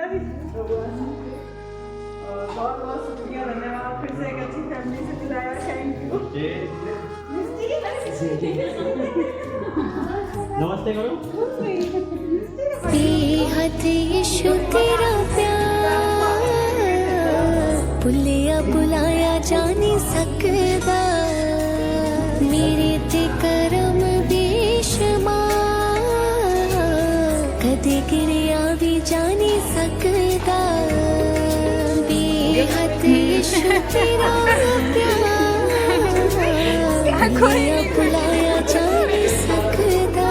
जितना भी बहुत बहुत शुक्रिया, धन्यवाद। फिर से एक अच्छी फैमिली से मिलाया, थैंक यू। नमस्ते करो। बेहद यीशु तेरा प्यार भुलिया भुलाया जा नहीं सकदा, मेरे ते करम बेशुमार कदे गिरिया भी जा नहीं सकदा। बेहद यीशु तेरा प्यार भुलिया भुलाया जा नहीं सकदा।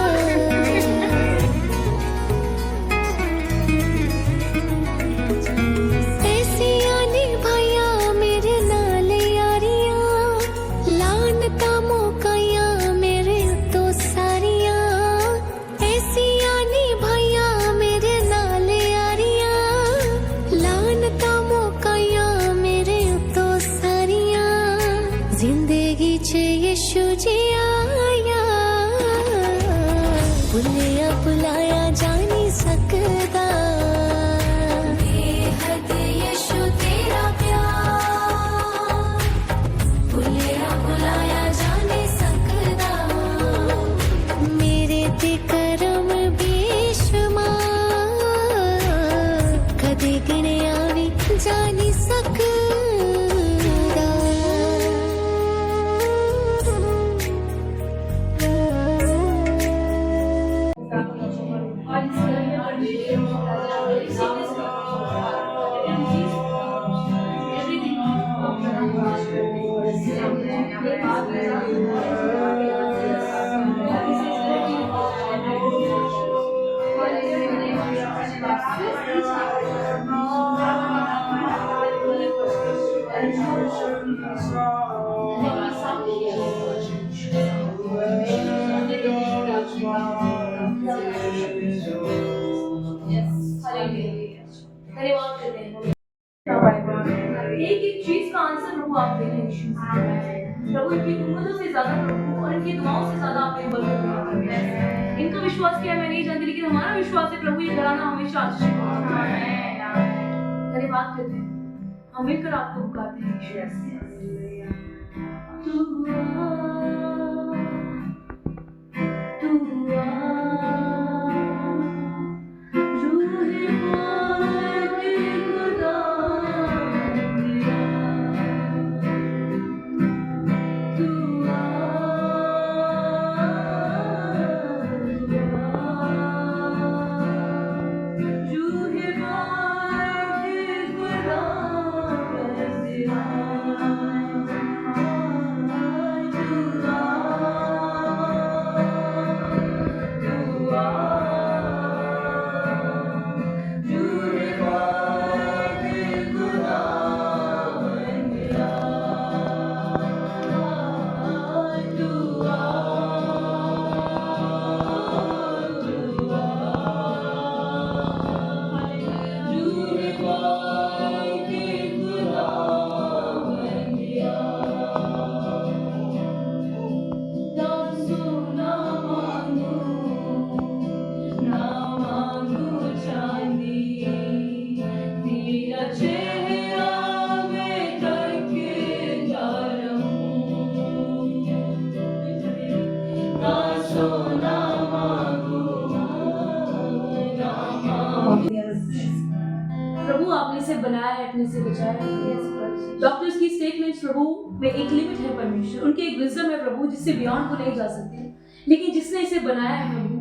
जिंदगी च यीशु जी आया, भुलिया भुलाया जा नहीं सकदा। बेहद यीशु तेरा प्यार भुलिया भुलाया जा नहीं सकदा, मेरे ते करम बेशुमार कदे गिणिया भी जा नहीं सकदा। एक एक चीज का आंसर प्रभु आप दे रहे हैं यीशु मसीह। प्रभु इनकी उम्मीदों से ज्यादा प्रभु और इनकी दुआओं से ज्यादा आप बरकत दें। इनका विश्वास क्या मैं नहीं जानती, लेकिन हमारा विश्वास है प्रभु ये घराना हमेशा आशीष धन्यवाद करते हैं, हम मिलकर आपको पुकारते हैं यीशु। प्रभु आपने इसे बनाया है, अपने से बचाया है। डॉक्टर्स की स्टेटमेंट्स प्रभु में एक लिमिट है परमेश्वर, उनकी एक विजडम है प्रभु जिससे बियॉन्ड को नहीं जा सकते, लेकिन जिसने इसे बनाया है प्रभु,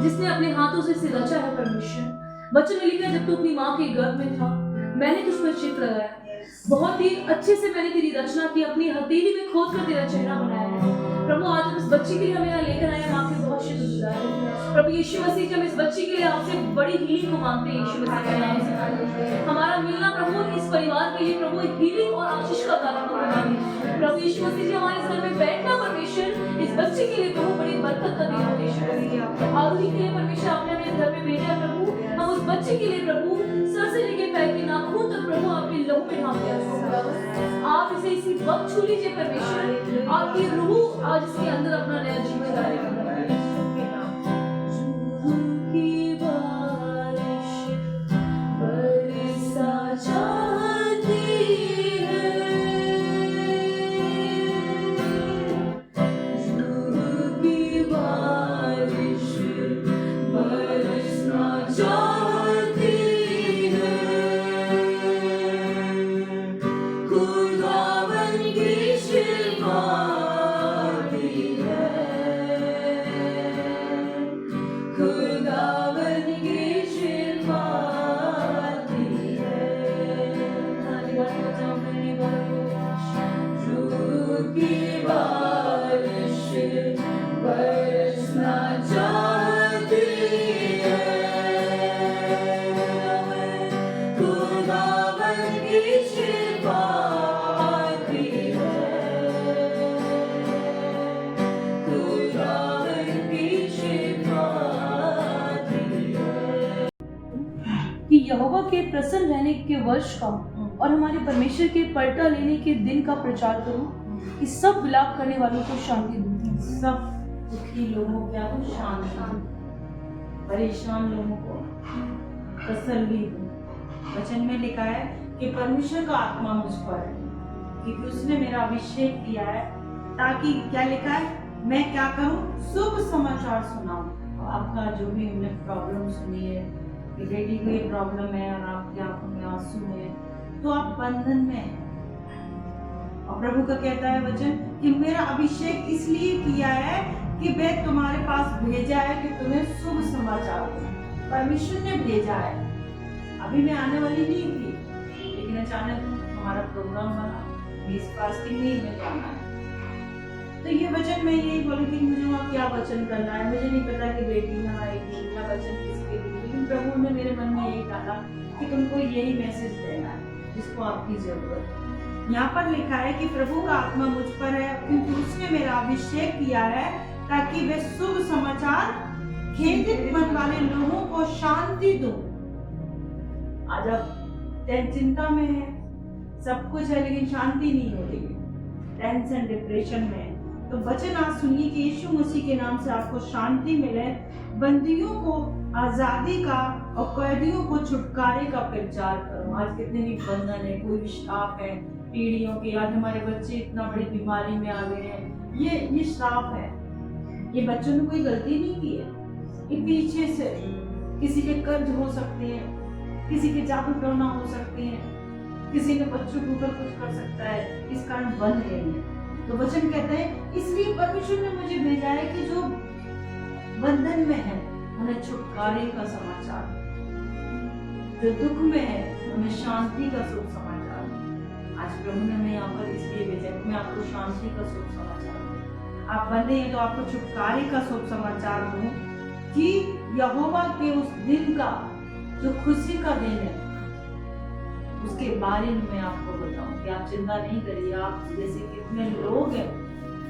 जिसने अपने हाथों से इसे रचा है परमेश्वर। वचन में लिखा है जब तू अपनी माँ के गर्भ में था मैंने तुझ पर चित्र लगाया, बहुत ही अच्छे से मैंने तेरी रचना की, अपनी हथेली में खोद कर तेरा चेहरा बनाया है। प्रभु आज हम इस बच्ची के लिए हमें यहाँ लेकर आए, माँ के बहुत शुक्रिया है प्रभु यीशु मसीह के। हम इस बच्ची के लिए आपसे बड़ी हीलिंग को मांगते हैं यीशु मसीह के नाम से। हमारा मिलना प्रभु इस परिवार के लिए प्रभु हीलिंग और आशीष का कारण होगा प्रभु यीशु मसीह जी। हमारे घर में बैठना परमेश्वर इस बच्चे के लिए प्रभु बड़ी बरकत का दिन हो यीशु मसीह। आरुही के लिए परमेश्वर आपने हमें घर में भेजा प्रभु, हम उस बच्चे के लिए प्रभु सर से लेकर पैर के नाखून तक प्रभु आपके लहू में ढांप दिया। आप इसे इसी वक्त छू लीजिए परमेश्वर, आपकी रूह आज इसके अंदर अपना नया जीवन डालेगा। की बारिश कि यहोवा के प्रसन्न रहने के वर्ष का और हमारे परमेश्वर के पलटा लेने के दिन का प्रचार करूं कि सब विलाप करने वालों को शांति दूं। सब दुखी लोगों को क्या दूं? शांति। परेशान लोगों को तसल्ली दूं। वचन में लिखा है कि परमेश्वर का आत्मा मुझ पर है क्योंकि उसने मेरा अभिषेक किया है, ताकि क्या लिखा है, मैं क्या करूं? शुभ समाचार सुनाऊं। आपका जो भी हमने प्रॉब्लम सुनी है कि बेटी को ये प्रॉब्लम है और आपकी आंखों में आंसू है, तो आप बंधन में हैं। और प्रभु का कहता है वचन कि मेरा अभिषेक इसलिए किया है कि मैं तुम्हारे पास भेजा है कि तुम्हें शुभ समाचार दूं। परमेश्वर ने भेजा है। अभी मैं आने वाली नहीं थी, लेकिन अचानक हमारा प्रोग्राम बना, इस फास्टिंग में मैं जाना है। तो ये वचन मैं यही बोली थी, मुझे वहाँ क्या वचन करना है, मुझे नहीं पता कि बेटी यहाँ आएगी या वचन किसके लिए, लेकिन प्रभु ने मेरे मन में यही कहा कि तुमको यही मैसेज देना है जिसको आपकी जरूरत है। यहाँ पर लिखा है कि प्रभु का आत्मा मुझ पर है क्योंकि उसने मेरा अभिषेक किया है ताकि वे शुभ समाचार खेदित मन वाले लोगों को शांति दूं। आज आप चिंता में है, सब कुछ है लेकिन शांति नहीं हो रही है, टेंशन डिप्रेशन में है, तो वचन आज सुनिए कि यीशु मसीह के नाम से आपको शांति मिले, बंदियों को आजादी का और कैदियों को छुटकारे का प्रचार करो। आज कितने भी बंधन है, कोई श्राप है पीढ़ियों के, आज हमारे बच्चे इतना बड़ी बीमारी में आ गए हैं, ये श्राप है। ये बच्चों ने कोई गलती नहीं की है, ये पीछे से किसी के कर्ज हो सकते हैं, किसी के जादू टोना हो सकते हैं, किसी ने बच्चों के ऊपर कुछ कर सकता है, इस कारण बंद गए हैं। तो वचन कहते हैं इसलिए परमेश्वर ने मुझे भेजा है कि जो बंधन में है उन्हें छुटकारे का समाचार, जो दुख में है उन्हें शांति का शुभ समाचार। आज प्रभु ने हमें यहाँ पर इसलिए भेजा है, मैं आपको शांति का शुभ समाचार दूं। आप बंधे हैं तो आपको छुटकारे का शुभ समाचार दूं कि यहोवा के उस दिन का जो खुशी का दिन है उसके बारे में मैं आपको बताऊं कि आप चिंता नहीं करिए। आप जैसे कितने लोग हैं,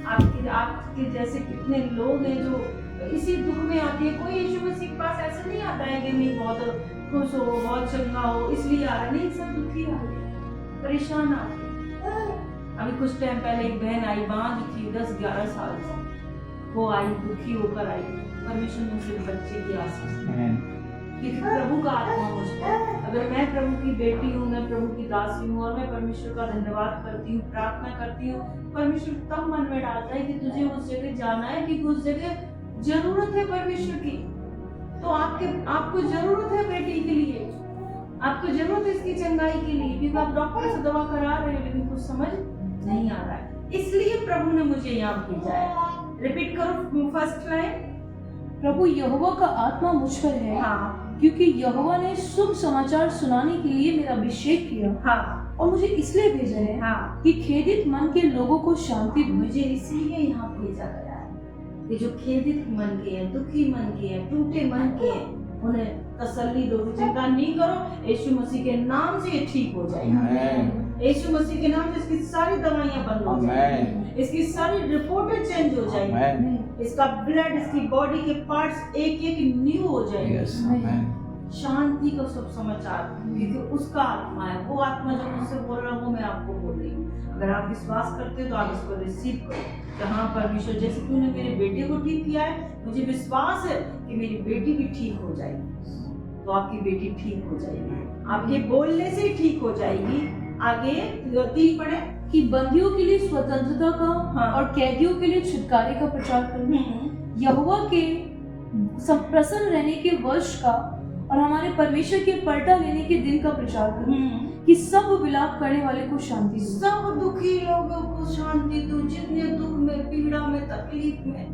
आपके जैसे कितने लोग हैं जो इसी दुख में आते हैं। कोई यीशु मसीह के पास ऐसा नहीं आता है कि मैं बहुत खुश हो, बहुत चंगा हो इसलिए आ रहा, नहीं, सब दुखी आ रहे, परेशान आ रहे। अभी कुछ टाइम पहले एक बहन आई, बांझ थी 10-11 साल से, वो आई दुखी होकर आई, परमेश्वर ने उसे बच्चे की आशीष दी क्योंकि प्रभु का आत्मा मुझ पर। अगर मैं प्रभु की बेटी हूँ, मैं प्रभु की दासी हूँ और मैं परमेश्वर का धन्यवाद करती हूँ, प्रार्थना करती हूँ, परमेश्वर तब मन में डालता है कि तुझे उस जगह जाना है क्योंकि उस जगह जरूरत है परमेश्वर की। तो आपको जरूरत है बेटी के लिए, आपको जरूरत है इसकी चंगाई के लिए, क्योंकि आप डॉक्टर से दवा करा रहे हैं लेकिन कुछ समझ नहीं आ रहा है, इसलिए प्रभु ने मुझे यहाँ भेजा है। रिपीट करो फर्स्ट लाइन, प्रभु यहोवा का आत्मा मुझ पर है। हाँ, क्योंकि यहोवा ने शुभ समाचार सुनाने के लिए मेरा अभिषेक किया। हाँ, और मुझे इसलिए भेजा है हाँ, कि खेदित मन के लोगों को शांति दूं। मुझे इसलिए यहाँ भेजा गया है कि जो खेदित मन के हैं, दुखी मन के हैं, टूटे मन के हैं, उन्हें तसल्ली दो। चिंता नहीं करो, यीशु मसीह के नाम से ये ठीक हो जाएगा। यीशु मसीह के नाम से इसकी सारी दवाइयां बंद हो जाएंगी, इसकी सारी रिपोर्टें चेंज हो जाएंगी, इसका ब्लड, इसकी बॉडी के पार्ट्स एक एक न्यू हो जाएंगे। शांति का शुभ समाचार, क्योंकि उसका आत्मा है, वो आत्मा जो मुझसे बोल रहा है वो मैं आपको बोल रही हूँ। अगर आप विश्वास करते हो तो आप इसको रिसीव करो कि हाँ परमेश्वर, जैसे तूने मेरे बेटे को ठीक किया है, मुझे विश्वास है कि मेरी बेटी भी ठीक हो जाएगी। तो आपकी बेटी ठीक हो जाएगी, आपके बोलने से ठीक हो जाएगी। आगे 3 पढ़े कि बंदियों के लिए स्वतंत्रता का हाँ। और कैदियों के लिए छुटकारे का प्रचार करूं, यहोवा के प्रसन्न रहने के वर्ष का और हमारे परमेश्वर के पलटा लेने के दिन का प्रचार करूं कि सब विलाप करने वाले को शांति दूं। सब दुखी लोगों को शांति दूं, जितने दुख में, पीड़ा में, तकलीफ में,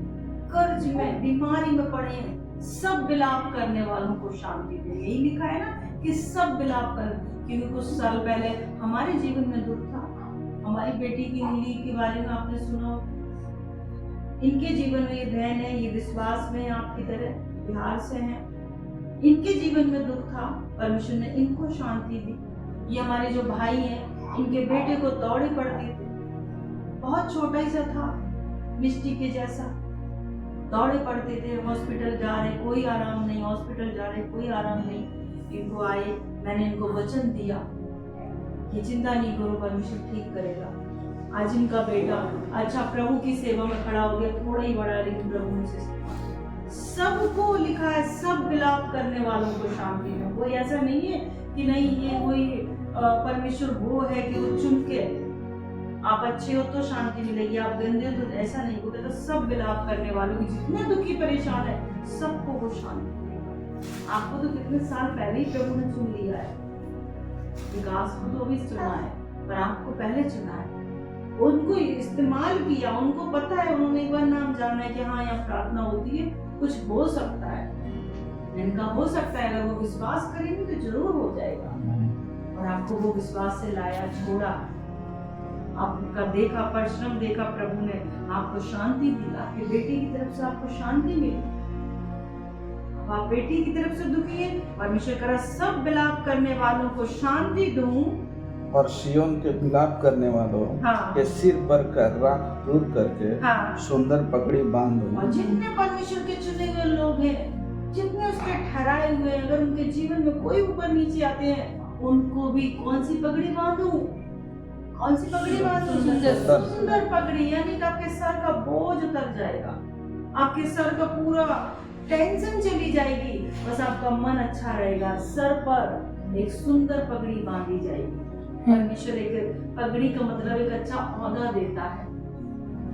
कर्ज में, बीमारी में पड़े हैं, सब विलाप करने वालों को शांति दूं। यही लिखा है ना कि सब विलाप कर, क्योंकि कुछ साल पहले हमारे जीवन में दुख था। हमारी बेटी की नीली के बारे में आपने सुना, इनके जीवन में ये बहन है, ये विश्वास में आपकी तरह बिहार से हैं, इनके जीवन में दुख था, परमेश्वर ने इनको शांति दी। ये हमारे जो भाई हैं, इनके बेटे को दौड़े पड़ती थी, बहुत छोटा ही सा था, मिष्टी के जैसा, दौड़े पड़ते थे, हॉस्पिटल जा रहे कोई आराम नहीं, हॉस्पिटल जा रहे कोई आराम नहीं, इनको आए, मैंने इनको वचन दिया कि चिंता नहीं करो, परमेश्वर ठीक करेगा। आज इनका बेटा अच्छा प्रभु की सेवा में खड़ा हो गया, थोड़ा ही बड़ा, लेकिन प्रभु ने उसे सबको लिखा है, सब विलाप करने वालों को शांति में। कोई ऐसा नहीं है कि नहीं ये कोई परमेश्वर वो है कि वो चुन के आप अच्छे हो तो शांति मिलेगी, आप गंदे हो तो ऐसा नहीं। वो कहता सब विलाप करने वालों की, जितने दुखी परेशान है सबको वो शांति मिलेगी। आपको तो कितने साल पहले ही प्रभु ने चुन लिया है, विकास को तो अभी चुना है, पर आपको पहले चुना है, उनको इस्तेमाल किया, उनको पता है, उन्होंने एक बार नाम जाना है कि हाँ यहाँ प्रार्थना होती है, कुछ हो सकता है, इनका हो सकता है। अगर वो विश्वास करेंगे तो जरूर हो जाएगा। और आपको वो विश्वास से लाया, छोड़ा, आपका देखा, परिश्रम देखा, प्रभु ने आपको शांति दी, आपके बेटे की तरफ से आपको शांति मिली। अब आप बेटी की तरफ से दुखी है, परमेश्वर करा सब विलाप करने वालों को शांति दूं और सियोन के विलाप करने वालों के सिर पर कर राख दूर करके सुंदर पगड़ी बांध दूं। और जितने परमेश्वर के चुने हुए लोग हैं, जितने उसके ठहराए हुए हैं, अगर उनके जीवन में कोई ऊपर नीचे आते हैं, उनको भी कौन सी पगड़ी बांधूं? कौन सी पगड़ी बांधूं? सुंदर पगड़ी, यानी कि आपके सर का बोझ उतर जाएगा, आपके सर का पूरा टेंशन चली जाएगी, बस आपका मन अच्छा रहेगा। सर पर एक सुंदर पगड़ी बांधी जाएगी। परमेश्वर एक पगड़ी का मतलब एक अच्छा औहदा देता है।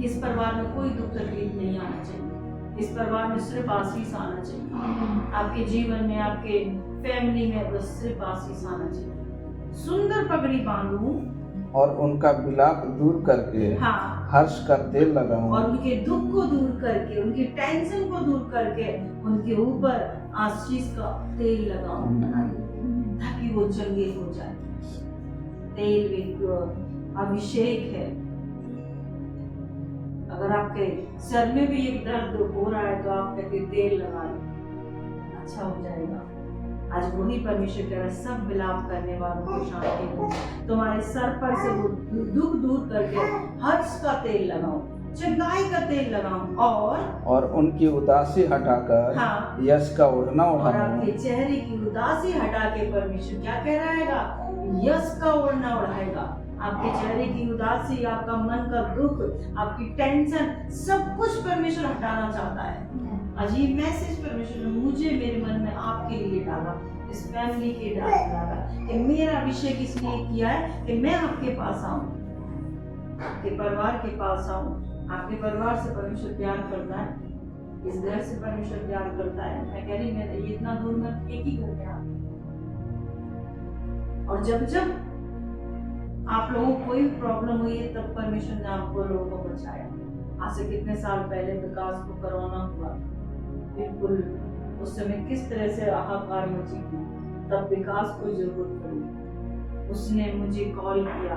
इस परिवार में कोई दुख तकलीफ नहीं आना चाहिए, इस परिवार में सिर्फ आशीष आना चाहिए, आपके जीवन में, आपके फैमिली में बस सिर्फ आशीष आना चाहिए। सुंदर पगड़ी बांधूं और उनका विलाप दूर करके हर्ष का तेल लगाऊं, और उनके दुख को दूर करके, उनकी टेंशन को दूर करके उनके ऊपर आशीष का तेल लगाऊं, ताकि वो चंगे हो जाए। तेल एक अभिषेक है। अगर आपके सर में भी एक दर्द हो रहा है तो आप कहते तेल लगा लो, अच्छा हो जाएगा। आज वही परमेश्वर कह रहा है सब विलाप करने वालों को शांति दो, तुम्हारे सर पर से वो दुख दूर करके हर्ष का तेल लगाओ, चंगाई का तेल लगाओ, और उनकी उदासी हटाकर यश का ओढ़ना और ओढ़ाऊं। आपके चेहरे की उदासी हटा के परमेश्वर क्या कह रहेगा? यश का ओढ़ना ओढ़ाएगा। आपके चेहरे की उदासी, आपका मन का दुख, आपकी टेंशन, सब कुछ परमेश्वर हटाना चाहता है। अजीब मैसेज परमेश्वर ने मुझे, मेरे मन में आपके लिए डाला, इस फैमिली के डाला कि मेरा अभिषेक इसलिए किया है कि मैं आपके पास आऊं, आपके परिवार के पास आऊं। आपके परिवार से परमेश्वर प्यार करता है, इस घर से परमेश्वर प्यार करता है। मैं कह रही मैं इतना दूर में एक ही घर में आ, और जब जब आप लोगों को कोई प्रॉब्लम हुई है तब परमेश्वर ने आपको लोगों को बचाया। आज से कितने साल पहले विकास को कोरोना हुआ, बिल्कुल उस समय किस तरह से हाहाकार मची थी, तब विकास को जरूरत पड़ी। उसने मुझे कॉल किया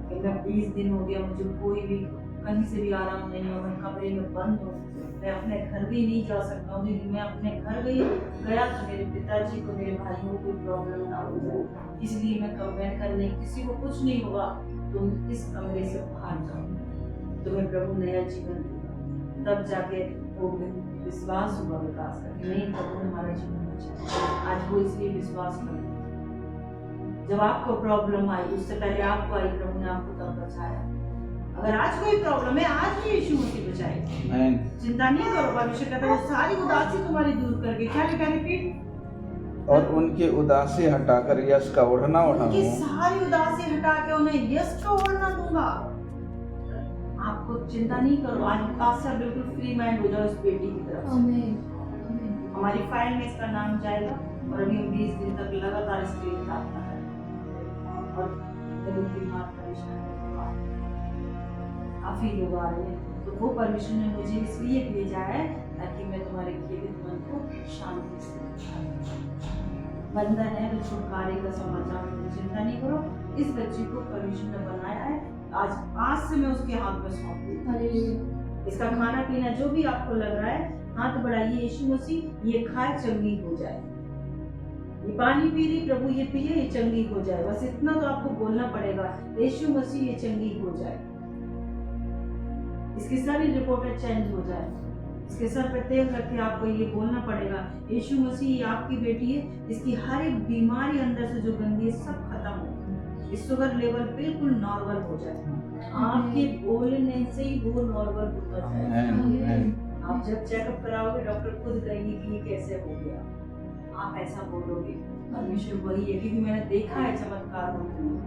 कि मैं 20 दिन हो गया, मुझे कोई भी कहीं से भी आराम नहीं हो, मैं कमरे में बंद हूँ, मैं अपने घर भी नहीं जा सकता हूँ। लेकिन मैं अपने घर गया तो मेरे पिताजी को, मेरे भाइयों को प्रॉब्लम ना हो जाए, इसलिए मैं कंपेयर करने, किसी को कुछ नहीं होगा तुम इस कमरे से बाहर जाओ, तुम्हें प्रभु नया जीवन देगा। तब जाके वो विश्वास हुआ विकास का, नहीं प्रभु ने हमारा जीवन बचाया। आज वो इसलिए विश्वास कर, जब आपको प्रॉब्लम आई उससे पहले आपको आई, प्रभु ने आपको तब बचाया। अगर आज कोई प्रॉब्लम है, आज भी यीशु मसीह बचाएगा, चिंता नहीं करो। परमेश्वर कहता है वो सारी उदासी तुम्हारी दूर करके, क्या लिखा है रिपीट? और उनकी उदासी हटाकर यश का ओढ़ना ओढ़ाऊं। उनकी सारी उदासी हटा के उन्हें यश का ओढ़ना दूंगा। आपको चिंता नहीं करो, आज से बिल्कुल फ्री माइंड हो जाओ इस बेटी की तरफ से। हमारी फाइल में इसका नाम जाएगा और अभी हम 20 दिन तक लगातार इसके लिए प्रार्थना करेंगे। और बीमार परेशान काफी लोग आ रहे हैं, तो वो परमेश्वर ने मुझे इसलिए भेजा है ताकि मैं तुम्हारे खेदित मन को शांति से बंधन है तो छुटकारे का समाचार। चिंता नहीं करो, इस बच्ची को परमेश्वर ने बनाया है, आज से मैं उसके हाथ में सौंप दूँ। इसका खाना पीना जो भी आपको लग रहा है, हाथ बढ़ाइए, यीशु मसीह ये खाए चंगी हो जाए, ये पानी पी रही प्रभु ये पिए ये चंगी हो जाए। बस इतना तो आपको बोलना पड़ेगा, यीशु मसीह ये चंगी हो जाए, इसकी सारी रिपोर्टें चेंज हो जाए, इसके सर पे तेल रख के आपको ये बोलना पड़ेगा, यीशु मसीह आपकी बेटी है, इसकी हर एक बीमारी अंदर से जो गंदी है सब खत्म हो, इस शुगर लेवल बिल्कुल नॉर्मल हो जाए। आपके बोलने से ही वो नॉर्मल होता है। आप जब चेकअप कराओगे डॉक्टर खुद कहेंगे कि ये कैसे हो गया, आप ऐसा बोलोगे परमेश्वर वही है, क्योंकि मैंने देखा है चमत्कार होते हुए।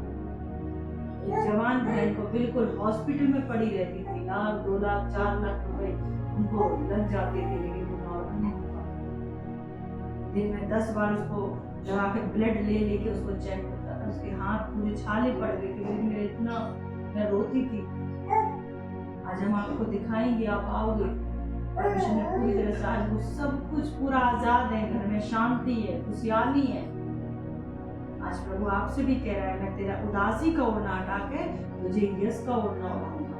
एक जवान बहन को बिल्कुल हॉस्पिटल में पड़ी रहती थी, 1 लाख 2 लाख 4 लाख रुपए उनको लग जाते थे, लेकिन वो नॉर्मल नहीं हुआ। दिन में 10 बार उसको लगा के ब्लड ले लेके उसको चेक करता था, उसके हाथ पूरे छाले पड़ गए थे, लेकिन मेरे इतना मैं रोती थी। आज हम आपको दिखाएंगे, आप आओगे, परमेश्वर ने पूरी तरह से आज वो सब कुछ पूरा आजाद है, घर में शांति है, खुशहाली है। आज प्रभु आपसे भी कह रहा है, मैं तेरा उदासी का ओढ़ना हटा के तुझे यश का ओढ़ना ओढ़ाऊंगा।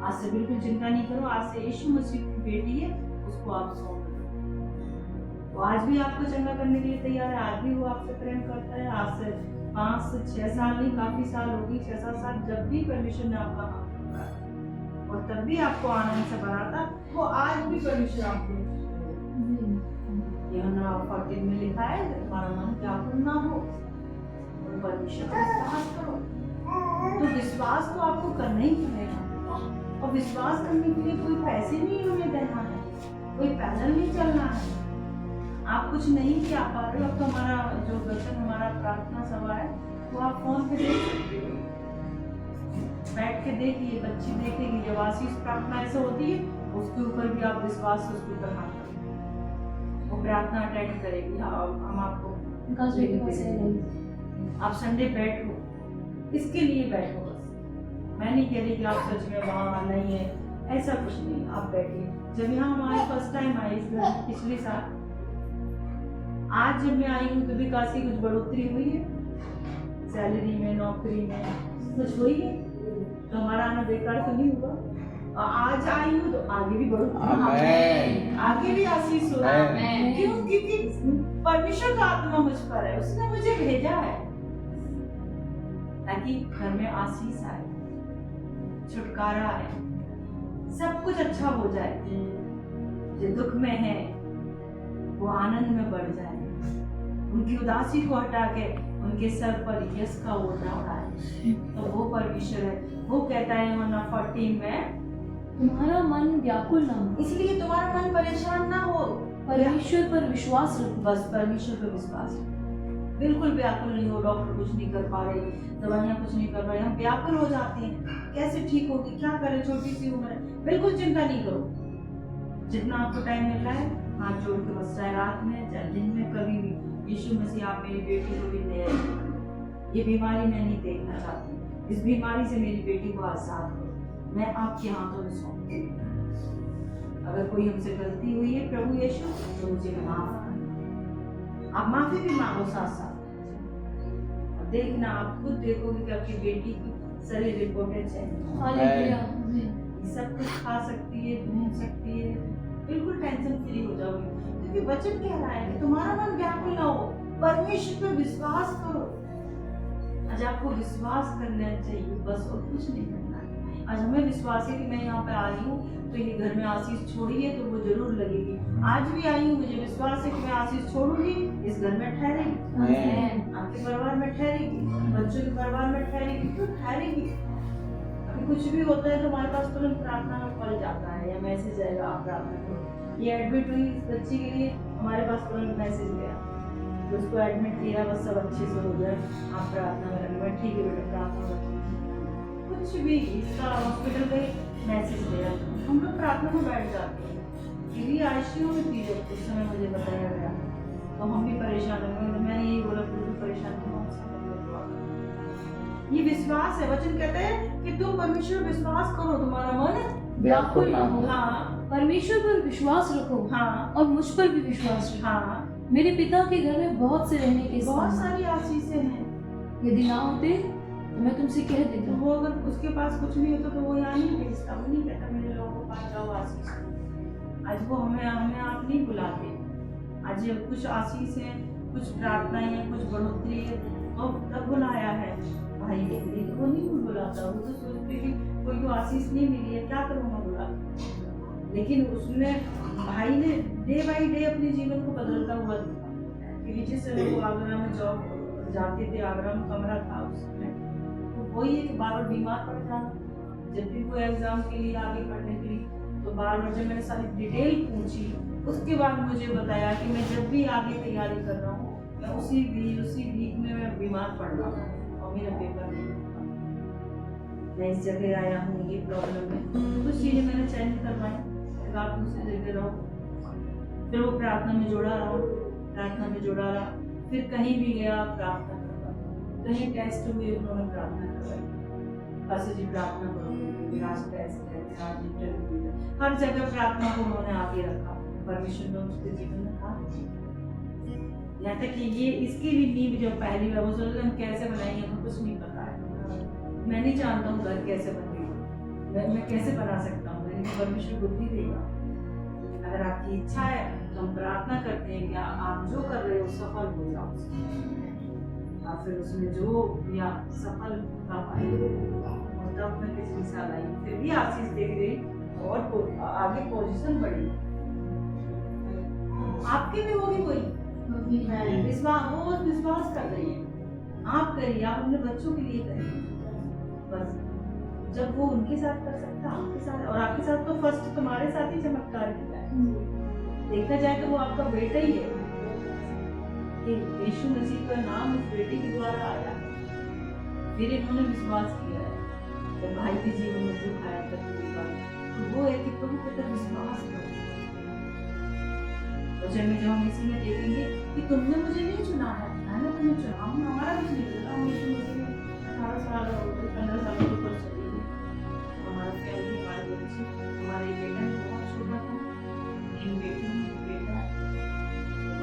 आज से बिल्कुल चिंता नहीं करो, आज से यीशु मसीह की बेटी है, उसको आप सौंप दो। वो आज भी आपको चंगा करने के लिए तैयार है, आज भी वो आपसे प्रेम करता है। आज से 5 से 6 साल नहीं, काफी साल होगी, 6-7 साल, जब भी परमेश्वर ने आपका हाथ पकड़ा और तब भी आपको आनंद से भरा था, वो आज भी परमेश्वर आपको यूहन्ना 14 में लिखा है, तुम्हारा मन व्याकुल ना हो, परमेश्वर का विश्वास करो। तो विश्वास तो आपको करना ही पड़ेगा, और विश्वास करने के लिए कोई पैसे नहीं हमें देना है, कोई पैदल नहीं चलना है। आप कुछ नहीं किया पा रहे हो, अब तो हमारा जो वचन, हमारा प्रार्थना सभा है, वो आप फोन पे देख सकते हो, बैठ के देखिए, बच्ची देखेगी। जब आशीष प्रार्थना ऐसे होती है, उसके ऊपर भी आप विश्वास से उसके ऊपर हाथ रखें, वो प्रार्थना अटेंड करेगी। हम आपको आप संडे बैठो, इसके लिए बैठो बस। मैं नहीं कह रही कि आप सच में वहाँ नहीं है, ऐसा कुछ नहीं, आप बैठिए। जब यहाँ हम आए, फर्स्ट टाइम आए इस घर, पिछले साल, आज जब मैं आई हूँ तो भी काफी कुछ बढ़ोतरी हुई है, सैलरी में, नौकरी में कुछ हुई है, तो हमारा आना बेकार तो नहीं हुआ। आज आई हूँ तो आगे भी बढ़ो, आगे भी आशीष हो रहा है। क्यों? क्योंकि परमेश्वर का आत्मा मुझ पर है, उसने मुझे भेजा है ताकि घर में आशीष आए, छुटकारा आए, सब कुछ अच्छा हो जाए। जो दुख में है वो आनंद में बढ़ जाए, उनकी उदासी को हटा के उनके सर पर यश का ओढ़ना उड़ाए। तो वो परमेश्वर है, वो कहता है यूहन्ना 14 में, तुम्हारा मन व्याकुल ना हो, इसलिए तुम्हारा मन परेशान ना हो, परमेश्वर पर विश्वास रखो। बस परमेश्वर पर विश्वास रखो, बिल्कुल व्याकुल नहीं हो। डॉक्टर कुछ नहीं कर पा रहे, दवाइयाँ कुछ नहीं कर रहे, हम व्याकुल हो जाते हैं, कैसे ठीक होगी, क्या करें, छोटी सी उम्र है। बिल्कुल चिंता नहीं करो, जितना आपको टाइम मिल रहा है हाथ जोड़ के बस, चाहे रात में चाहे दिन में, कभी भी यीशु मसीह आप मेरी बेटी को भी दया करो। ये बीमारी मैं नहीं देखना चाहती, इस बीमारी से मेरी बेटी को आजाद करो, मैं आपके हाथों में सौंपती हूँ। अगर कोई हमसे गलती हुई है प्रभु यीशु, तो मुझे माफ कर, आप माफी भी मांगो साथ साथ। और देखना, आप खुद देखोगे कि आपकी बेटी की शरीर रिपोर्टेड है, सब कुछ खा सकती है, घूम सकती है, बिल्कुल टेंशन फ्री हो जाओगे, क्योंकि वचन कह रहा है कि तुम्हारा मन व्याकुल ना हो, परमेश्वर पे विश्वास करो। आज आपको विश्वास करना चाहिए बस, और कुछ नहीं करना है। आज हमें विश्वास है कि मैं यहाँ पे आई हूँ तो ये घर में आशीष छोड़ी है तो वो जरूर लगेगी। आज भी आई हूँ, मुझे विश्वास है कि मैं आशीष छोड़ूंगी, इस घर में ठहरेगी, आपके परिवार में ठहरेगी, बच्चों के परिवार में ठहरेगी, तो ठहरेगी। कुछ भी होता है तो हमारे पास तुरंत प्रार्थना में कॉल जाता है या मैसेज आएगा, आप प्रार्थना करो। ये एडमिट हुई इस बच्ची के लिए, हमारे पास तुरंत मैसेज गया, तो उसको एडमिट किया, बस सब अच्छे से हो जाए, आप प्रार्थना में लगे, ठीक है बेटा प्रार्थना करो। कुछ भी इसका हॉस्पिटल पे मैसेज गया, हम लोग प्रार्थना में बैठ जाते हैं। क्योंकि आईसीयू में थी जब उस समय मुझे बताया गया, तो हम भी परेशान हो गए। मैंने यही बोला, कोई भी परेशान हो, ये विश्वास है। वचन कहते हैं कि तुम परमेश्वर विश्वास करो, तुम्हारा मन व्याकुल ना हो। हाँ, परमेश्वर पर विश्वास रखो, हाँ, और मुझ पर भी विश्वास रखो। हाँ, मेरे पिता के घर में बहुत से रहने के बहुत स्थान सारी आशीषें हैं। यदि ना होते तो मैं तुमसे कह तो देता। वो अगर उसके पास कुछ नहीं होता तो वो यहाँ नहीं भेजता, वो नहीं कहता मेरे लोगों को पास जाओ आशीष। आज वो हमें आप नहीं बुलाते। आज कुछ आशीष है, कुछ प्रार्थनाएं हैं, कुछ बढ़ोतरी है, और तब बुलाया है भाई बेटी, वो नहीं बुलाता। वो तो सोचते कि कोई तो आशीष नहीं मिली है, क्या करूँगा बुला। लेकिन उसने भाई ने डे बाई डे अपने जीवन को बदलता हुआ देखा, क्योंकि जिस समय वो आगरा में जॉब जाते थे, आगरा में कमरा था उस समय, तो वही है कि बार बार बीमार पड़ जाना। जब भी वो एग्जाम के लिए आगे पढ़ने के लिए, तो बार बार जब मैंने सारी डिटेल पूछी, उसके बाद मुझे बताया कि मैं जब भी आगे तैयारी कर रहा हूँ, मैं उसी वीक में मैं बीमार पड़ रहा हूँ और मेरा पेपर नहीं होता। मैं इस जगह आया हूँ, ये प्रॉब्लम है, कुछ चीज़ें मैंने चेंज करवाई, आप दूसरी जगह रहो। फिर वो प्रार्थना में जुड़ा रहा, फिर कहीं भी गया प्रार्थना करवा, कहीं टेस्ट हुए उन्होंने प्रार्थना करवाई, पास जी प्रार्थना करो, आज टेस्ट है, आज इंटरव्यू है, हर जगह प्रार्थना को उन्होंने आगे रखा। परमेश्वर ने उसके जीवन में था, यहाँ तक कि ये इसकी भी नींव जब पहली बार वो सोचते हम कैसे बनाएंगे, हमें कुछ नहीं पता है, मैं नहीं जानता हूँ घर कैसे बनेगा, मैं कैसे बना सकता हूँ, लेकिन परमेश्वर बुद्धि देगा। अगर आपकी इच्छा है तो हम प्रार्थना करते हैं कि आप जो कर रहे हो सफल हो जाओ, और फिर उसमें जो या सफल होता पाए, और तब मैं पिछली साल आई, फिर भी आशीष दे गई और आगे पोजीशन बढ़ी। आपके भी होगी कोई विश्वास कर रही है, आप करिए, आप अपने बच्चों के लिए करिए, बस जब वो उनके साथ कर सकता है आपके साथ, और आपके साथ तो फर्स्ट तुम्हारे साथ ही चमत्कार किया है। देखा जाए तो वो आपका बेटा ही है, कि यीशु मसीह का नाम उस बेटे के द्वारा आया, फिर इन्होंने विश्वास किया है। तो भाई के जीवन में दुख आया तो वो है कि प्रभु के तरफ विश्वास करो। वचन में जब हम इसी में देखेंगे कि तुमने मुझे नहीं चुना है, मैंने तुम्हें चुना, हमारा कुछ नहीं चुना। हम यीशु मसीह में 18 साल हो गए, 15 साल के ऊपर चले गए, हमारा फैमिली, हमारे बच्चे, हमारे बेटा बहुत छोटा था, इन बेटा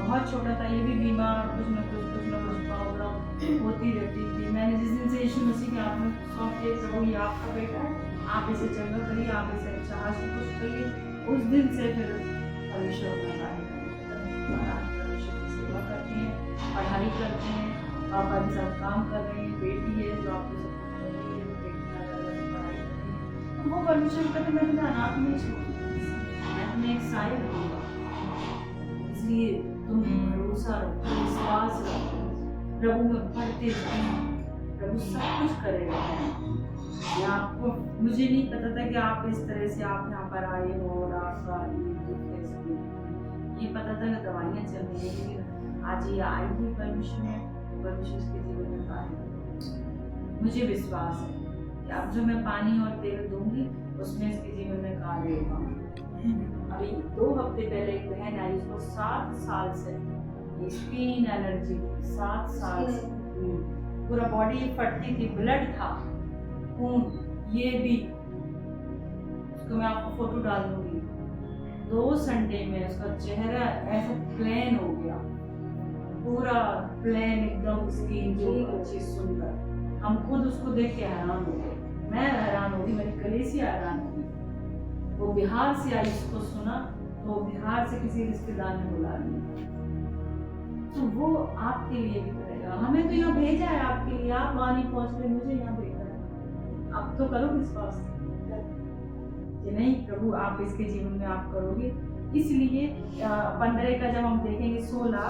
बहुत छोटा था, ये भी बीमार, कुछ न कुछ प्रॉब्लम होती रहती थी। मैंने जिस दिन से यीशु मसीह के हाथ में सौंप दिया, प्रभु ये आपका बेटा है, आप इसे चंगा करिए, आप इसे अच्छा हासिल कुछ करिए, उस दिन से फिर परमेश्वर अपना कार्य परमेश्वर की सेवा करते हैं, पढ़ाई करते हैं, पापा के साथ काम कर रहे हैं, बेटी है जो आपको सब कर रही है, बेटी पढ़ाई कर रही है, तो वो परमेश्वर कहते मैं तुम्हें अनाथ नहीं छोड़ूंगा, मैं तुम्हें एक साय दूंगा। इसलिए तुम भरोसा रखो, विश्वास रखो, प्रभु में पढ़ते जाओ, प्रभु सब कुछ करेगा। या आपको, मुझे नहीं पता था कि आप इस तरह से आप यहाँ पर आए हो और आपका ये पता था कि दवाइयाँ चल रही है, लेकिन आज ये आई ही परमेश्वर के जीवन में कार्य। मुझे विश्वास है कि अब जो मैं पानी और तेल दूंगी उसमें इसके जीवन में कार्य होगा। अभी 2 हफ्ते पहले एक बहन आई, उसको 7 साल से स्किन एलर्जी, 7 साल से पूरा बॉडी फटती थी, ब्लड था, खून, ये भी, उसको मैं आपको फोटो डाल दूंगी। 2 संडे में उसका चेहरा ऐसा प्लेन हो गया, पूरा प्लेन एकदम, स्किन जो अच्छी सुंदर। हम खुद उसको देख के हैरान हो गए, मैं हैरान हो गई, मेरी कलेसिया हैरान हो गई। वो बिहार से आई, उसको सुना तो बिहार से किसी रिश्तेदार ने बुला लिया, तो वो आपके लिए भी करेगा। हमें तो यहाँ भेजा है आपके लिए, आप वहाँ नहीं पहुँच रहे, मुझे यहाँ भेजा है, आप तो करो विश्वास कि नहीं प्रभु आप इसके जीवन में आप करोगे। इसलिए 15 का जब हम देखेंगे 16,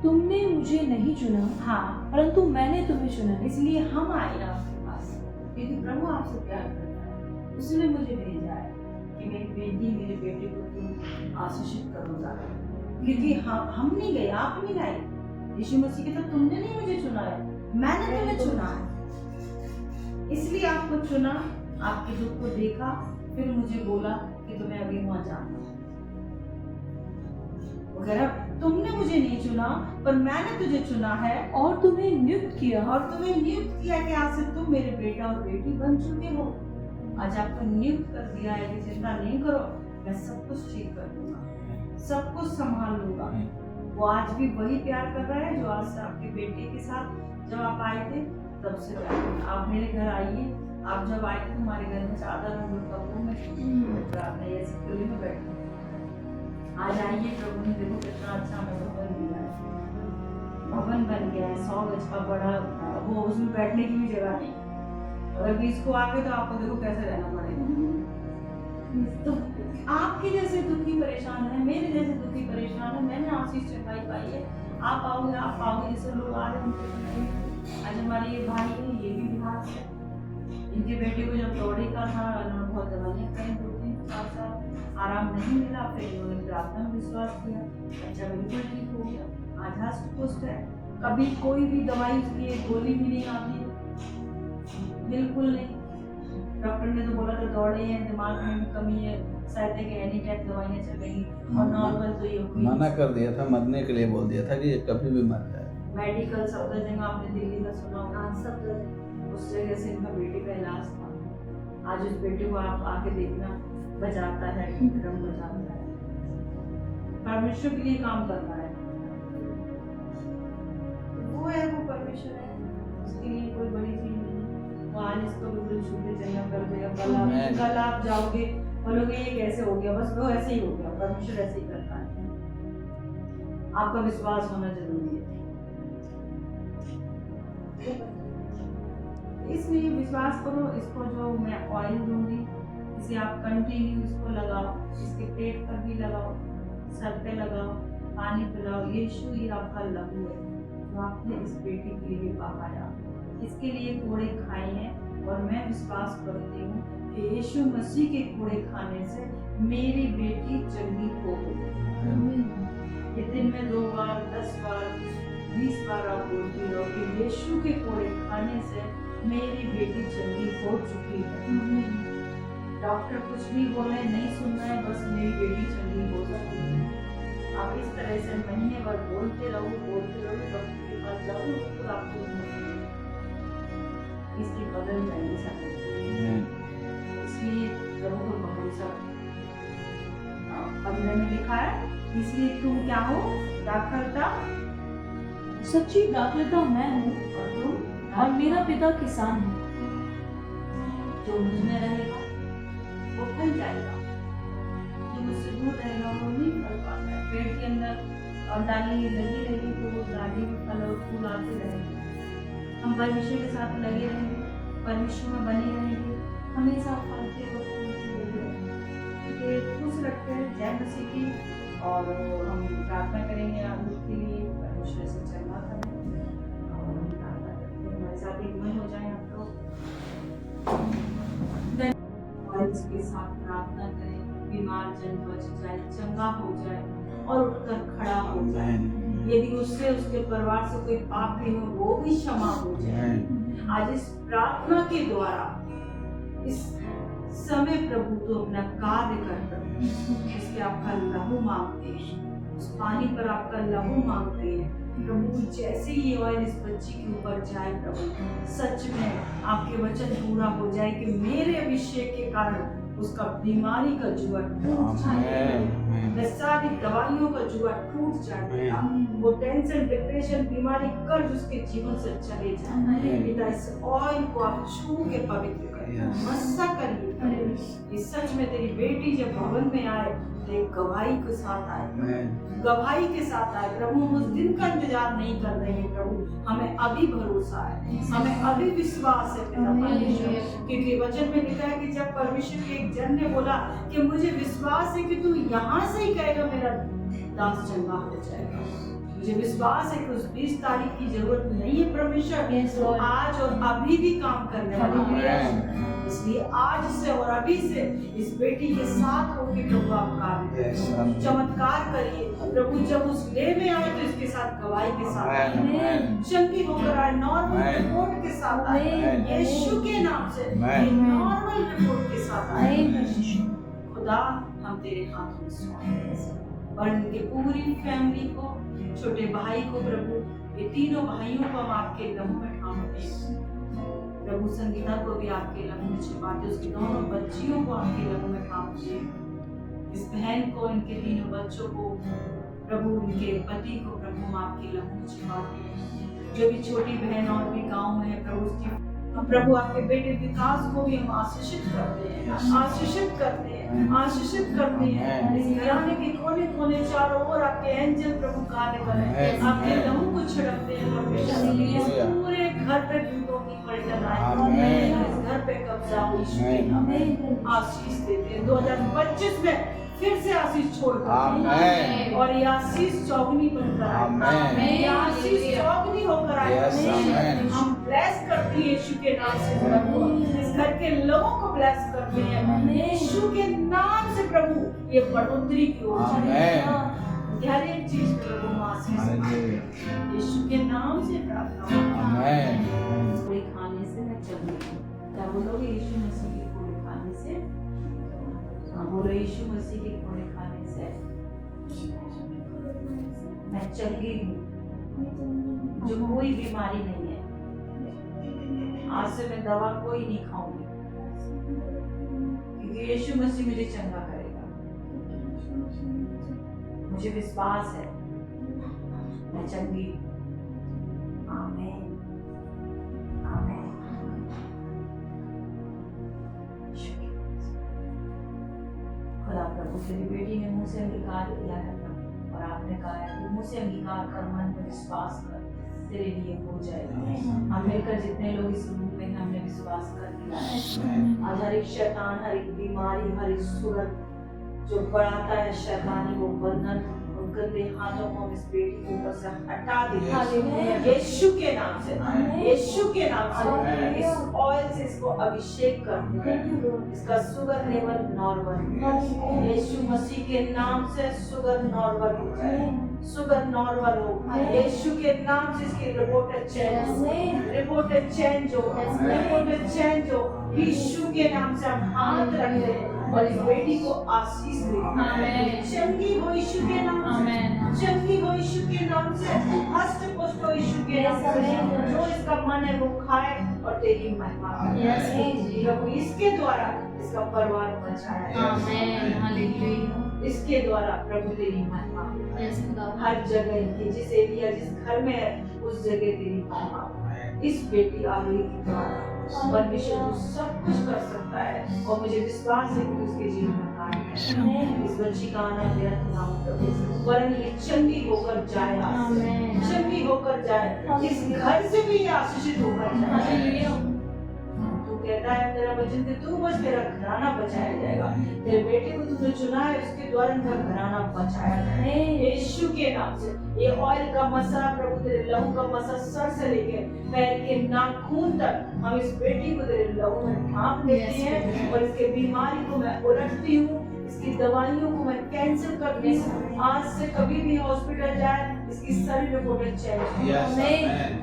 तुमने मुझे नहीं चुना, हाँ, परंतु मैंने तुम्हें चुना, इसलिए हम आए आपके पास, क्योंकि प्रभु आपसे प्यार करता है, उसने मुझे भेजा है कि मेरी बेटी, मेरे बेटे को तुम आशीषित करो ज़्यादा, क्योंकि हम नहीं गए, आप नहीं गए, यीशु मसीह के तो तुमने नहीं मुझे चुना है, मैंने तुम्हें चुना है, इसलिए आपको चुना, आपके दुख को देखा, फिर मुझे बोला कि तुम्हें अभी वहां जाना वगैरह। तुमने मुझे नहीं चुना पर मैंने तुझे चुना है और तुम्हें नियुक्त किया, कि आज से तुम मेरे बेटा और बेटी बन चुके हो। आज आपको नियुक्त कर दिया है कि चिंता नहीं करो, मैं सब कुछ ठीक कर दूंगा, सब कुछ संभाल लूंगा। वो आज भी वही प्यार कर रहा है जो आज से आपके बेटे के साथ जब आप आए थे तब से प्यार। आप मेरे घर आइए, आप जब आए थे हमारे घर में चादर कपड़ों में प्रार्थना ऐसे खुले में बैठे, आज आइए, प्रभु ने देखो कितना अच्छा हमें भवन दिया है, भवन बन गया है 100 गज का बड़ा, वो उसमें बैठने की भी जगह नहीं। अगर 20 को आगे तो आपको देखो कैसे रहना पड़ेगा, तो आपके जैसे दुखी परेशान है, मेरे जैसे दुखी परेशान है, मैंने आशीष चंगाई पाई है। आप आओगे जैसे लोग आ रहे हैं उनके बनाइए। आज हमारे ये भाई है, ये भी बिहार से, इनके बेटे को जब दौड़े का था, उन्होंने बहुत दवाइयाँ कहीं 2-3 साल आराम नहीं मिला, फिर इन्होंने प्रार्थना में विश्वास किया, बच्चा बिल्कुल ठीक हो गया, आज हष्ट पुष्ट है। कभी कोई भी दवाई उसकी एक गोली भी नहीं आती, बिल्कुल नहीं। डॉक्टर ने तो बोला था दौड़े हैं, दिमाग में भी कमी है, शायद है कि एनी टाइप दवाइयाँ चलेंगी और नॉर्मल तो ये हुई। मना कर दिया था, मरने के लिए बोल दिया था कि ये कभी भी मर जाए। मेडिकल सफदरजंग आपने दिल्ली का सुना होगा, उस जगह से इनका बेटे का इलाज था। आज उस बेटे को आप आके देखना, बचाता है, धर्म बचाता है, परमेश्वर के लिए काम करना है। वो है, वो परमेश्वर है, उसके लिए कोई बड़ी चीज नहीं। वो आज इसको बिल्कुल छूटे चलना कर देगा, कल आप जाओगे बोलोगे ये कैसे हो गया, बस वो ऐसे ही हो गया। परमेश्वर ऐसे ही करता है, आपका विश्वास होना जरूरी है। इसलिए विश्वास करो। इसको जो मैं ऑयल दूंगी, इसे आप कंटिन्यू इसको लगाओ, इसके पेट पर भी लगाओ, सर पे लगाओ, पानी पिलाओ। यीशु ये आपका लहू है जो आपने इस बेटी के लिए बहाया, इसके लिए कोड़े खाए हैं। और मैं विश्वास करती हूँ कि यीशु मसीह के कोड़े खाने से मेरी बेटी चंगी हो गई। ये दिन में 2 बार, 10 बार, 20 बार आप बोलती रहो कि यीशु के कोड़े खाने से मेरी बेटी चंगी हो चुकी है। डॉक्टर कुछ भी बोले नहीं सुनना है, बस मेरी बेटी चंगी हो सकती है। आप इस तरह से महीने भर बोलते रहो, डॉक्टर के पास जाओ, तो आपको इसकी बदल जाएगी सब। इसलिए प्रभु को भरोसा। अब मैंने लिखा है, इसलिए तुम क्या हो? दाखलता, सच्ची दाखलता मैं हूँ और तुम और मेरा पिता किसान है। जो मुझ में रहेगा वो फल जाएगा, जो मुझसे दूर रहेगा वो नहीं फल पाता है। पेड़ के अंदर और डाली लगी रहेगी तो वो डाली में फल और फूल आते रहेंगे। हम परमेश्वर के साथ लगे रहेंगे, परमेश्वर में बने रहेंगे, हमेशा फलते खुश रखते हैं। जय मसीह की। और हम प्रार्थना करेंगे आप लोग के लिए, परमेश्वर से चलना करें और हम प्रार्थना करते हैं हमारे साथ एक मन हो जाए आप लोग। और इसके साथ प्रार्थना करें, बीमार जन बच जाए, चंगा हो जाए और उठकर खड़ा हो जाए। यदि उससे उसके परिवार से कोई पाप भी हो वो भी क्षमा हो जाए। आज इस प्रार्थना के द्वारा इस समय प्रभु तो अपना कार्य कर रहे हैं, इसके आपका लहू मांगते हैं, उस पानी पर आपका लहू मांगते हैं। प्रभु जैसे ही ये ऑयल इस बच्ची के ऊपर जाए, प्रभु सच में आपके वचन पूरा हो जाए कि मेरे अभिषेक के कारण उसका बीमारी का जुआ टूट जाए, सारी दवाइयों का जुआ टूट जाएगा, वो टेंशन, डिप्रेशन, बीमारी, कर्ज उसके जीवन से चले जाए। पिता इस ऑयल को आप छू के पवित्र करिए, मस्सा करिए। ये सच में तेरी बेटी जब भवन में आए तो एक गवाही के साथ आए, गवाही के साथ आए। प्रभु हम उस दिन का इंतजार नहीं कर रहे हैं प्रभु, हमें अभी भरोसा है, हमें अभी विश्वास है पिता परमेश्वर, क्योंकि वचन में लिखा है कि जब परमेश्वर के एक जन ने बोला कि मुझे विश्वास है कि तू यहाँ से ही कहेगा मेरा दास चंगा हो जाएगा। मुझे विश्वास है कि उस 20 तारीख की जरूरत नहीं है परमेश्वर, तो आज और अभी भी काम करने वाला है। इसलिए आज से और अभी से इस बेटी के साथ होकर प्रभु आप कार्य करिए, चमत्कार करिए प्रभु। जब उस ले में आए तो इसके साथ गवाही के साथ आए, चंगी होकर आए, नॉर्मल रिपोर्ट के साथ आए, यीशु के नाम से नॉर्मल रिपोर्ट के साथ आए। खुदा हम तेरे हाथों में सौंपते हैं और इनके पूरी फैमिली को, छोटे भाई को प्रभु, ये तीनों भाइयों को हम आपके लहू में ठामते हैं प्रभु। संगीता को भी आपके लहू में छिपाते, उसकी दोनों बच्चियों को आपके लहू में ठामते हैं, इस बहन को, इनके तीनों बच्चों को प्रभु, इनके पति को प्रभु हम आपके लहू में छिपाते हैं। जो भी छोटी बहन और भी गाँव में है प्रभु, उसकी प्रभु आपके बेटे विकास को भी हम आशीषित करते हैं, आशीषित करते हैं, आशीषित करते हैं। इस घराने के कोने कोने चारों ओर आपके एंजल प्रभु कार्य करें, आपके लहू को छिड़कते हैं परमेश्वर। इस पूरे घर पे दूतों की पलटन आए, इस घर पे पे कब्जा हो यीशु के नाम में। आशीष देते हैं 2025 में फिर से आशीष छोड़ आमीन। और ये आशीष चौगनी बनकर आमीन। आए, ये आशीष चौगनी होकर आए। Yes, आमीन। हम ब्लेस करते हैं यीशु के नाम से प्रभु, इस घर के लोगों को ब्लेस करते हैं यीशु के नाम से प्रभु। ये बढ़ोतरी की ओर आमीन। हर एक चीज प्रभु हम आशीष हालेलुया। यीशु के नाम से प्रार्थना। आमीन। पूरी खाने से मैं चल गई हूँ। क्या बोलोगे यीशु मसीह के पूरे खाने से? हाँ बोलो यीशु मसीह के पूरे खाने से मैं चल गई हूँ। जो कोई बीमारी नहीं है, आज से मैं दवा कोई नहीं खाऊंगी, क्योंकि यीशु मसीह मुझे चंगा करेगा। मुझे विश्वास है मैं चंगी। आमीन आमीन। खुदा प्रभु तेरी बेटी ने मुंह से अंगीकार किया है प्रभु, और आपने कहा है कि मुंह से अंगीकार कर, मन में विश्वास कर, तेरे लिए हो जाएगा। हम मिलकर जितने लोग इस रूम में हैं, हमने विश्वास कर दिया है। आज हर एक शैतान, हर एक बीमारी, हर एक सूरत जो बढ़ाता है शैतानी, वो बंधन और गंदे हाथों को हम इस बेटी के ऊपर से हटा देते हैं यीशु के नाम से। यीशु के नाम से इस ऑयल से इसको अभिषेक करते हैं। इसका शुगर लेवल नॉर्मल, यीशु मसीह के नाम से शुगर नॉर्मल हो जाए, शुगर नॉर्मल हो यीशु के नाम से। इसकी रिपोर्ट चेंज हो, रिपोर्ट चेंज हो, रिपोर्ट चेंज हो। यीशु के नाम से हम हाथ रखते हैं और इस बेटी को आशीष देते हैं। चंगी हो यीशु के नाम से, चंगी हो यीशु के नाम से, हष्ट पुष्ट हो यीशु के नाम से। जो इसका मन है वो खाए और तेरी महिमा करे प्रभु। इसके द्वारा इसका परिवार बचाया, इसके द्वारा प्रभु तेरी महिमा हर जगह की, जिस एरिया जिस घर में है उस जगह तेरी महिमा। इस बेटी आरोही के द्वारा परमेश्वर तू सब कुछ कर सकता है, और मुझे विश्वास है कि उसके जीवन में कार्य है। इस बच्ची का आना व्यर्थ ना हो प्रभु, वरन ये चंगी होकर जाए, चंगी होकर जाए, इस घर से भी आशीषित होकर जाए। तू कहता है तेरा वचन कि तू बस तेरा घराना बचाया जाएगा। तेरे बेटे को तूने चुना है, उसके द्वारा तेरा घराना बचाया जाएगा यीशु के नाम से। ये ऑयल का मसा प्रभु, तेरे लहू का मसा सर से लेके पैर के नाखून तक हम इस बेटी को तेरे लहू में ढांप देते हैं, और इसके बीमारी को मैं उलटती हूँ, इसकी दवाइयों को मैं कैंसिल करती हूँ। आज से कभी भी हॉस्पिटल जाए इसकी सारी रिपोर्टें चेंज हो।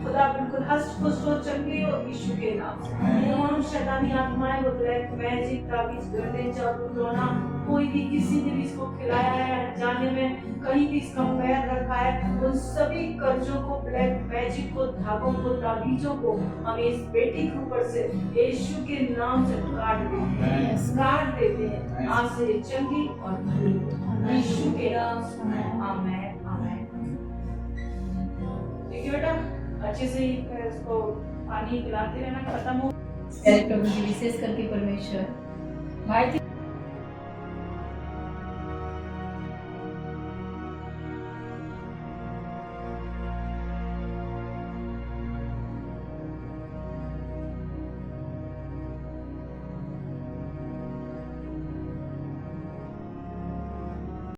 खुदा बिल्कुल हष्ट पुष्ट हो, चंगी हो यीशु के नाम से। तमाम शैतानी आत्माएं, वो ब्लैक मैजिक, ताबीज, गर्दन, जादू, टोना, कोई भी किसी ने भी इसको खिलाया है जाने में, कहीं भी इसका पैर रखा है, उन सभी कर्जों को, ब्लैक मैजिक को, धागों को, ताबीजों को हम इस बेटी के ऊपर से यीशु के नाम से काट देते हैं, काट देते हैं। आज से ये चंगी और भली यीशु के नाम से। आमीन आमीन। देखिए बेटा, अच्छे से इसको पानी पिलाते रहना, खत्म हो। प्रभु जी विशेष करके परमेश्वर भारतीय